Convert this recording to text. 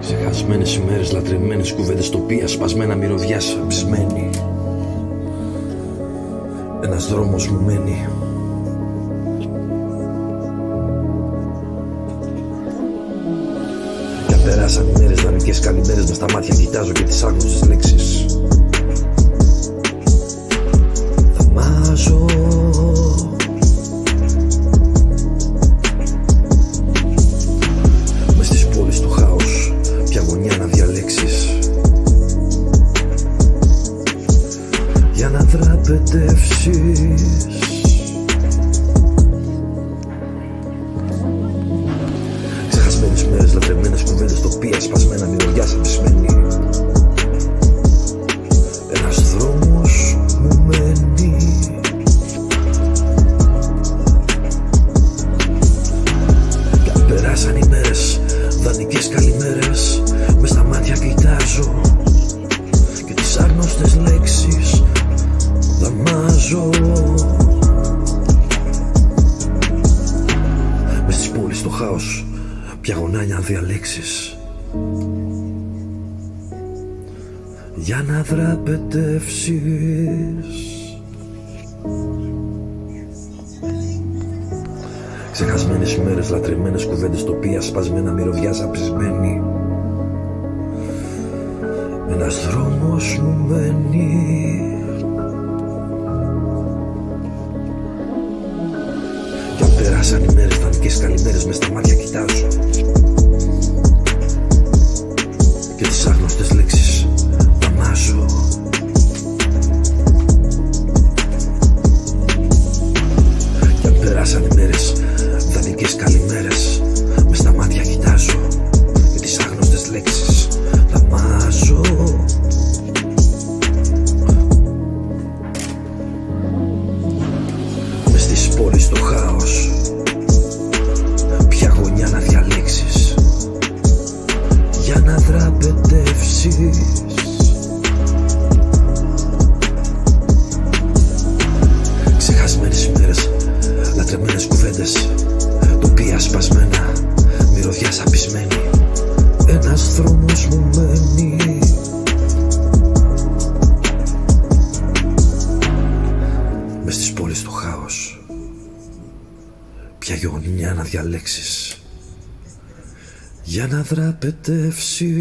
Ξεχασμένες ημέρες, λατρεμένες κουβέντες, τοπία σπασμένα μυρωδιά σαμπισμένη. Ένας δρόμος μου μένει. Κι αν περάσαν ημέρες, δανεικές καλημέρες, μες στα μάτια κοιτάζω και τις άγνωστες λέξεις. Θαυμάζω. Μες στις πόλεις το χάος, ποια γωνιά να διαλέξεις για να δραπετεύσεις. Ξεχασμένες μέρες, λατρεμένες κουβέντες, τοπία σπασμένα μυρωδιά σαμπισμένη. Ένας δρόμος μου μένει. Κι αν περάσαν οι μέρες, δανεικές καλημέρες, μες στα μάτια κοιτάζω και τις άγνωστες λέξεις δαμάζω. Μες στις πόλεις το χάος, ποια γωνιά να διαλέξεις για να δραπετεύσεις. Ξεχασμένες ημέρες, λατρεμένες κουβέντες, τοπία σπασμένα μυρωδιά σαπισμένη. Ένας δρόμος μου μένει. Κι αν περάσαν οι μέρες, δανεικές καλημέρες, μες στα μάτια κοιτάζω και τις άγνωστες λέξεις δαμάζω. Κι αν περάσαν οι μέρες, δανεικές καλημέρες, μες στα μάτια κοιτάζω και τις άγνωστες λέξεις δαμάζω. Μες στις πόλεις το χάος, ποια γωνιά να διαλέξεις για να δραπετεύσεις. Ξεχασμένες ημέρες, λατρεμένες κουβέντες, τοπία σπασμένα μυρωδιά σαπισμένη. Ένας δρόμος μου μένει. Μες στις πόλεις το χάος, ποια γωνιά να διαλέξεις για να δραπετεύσεις.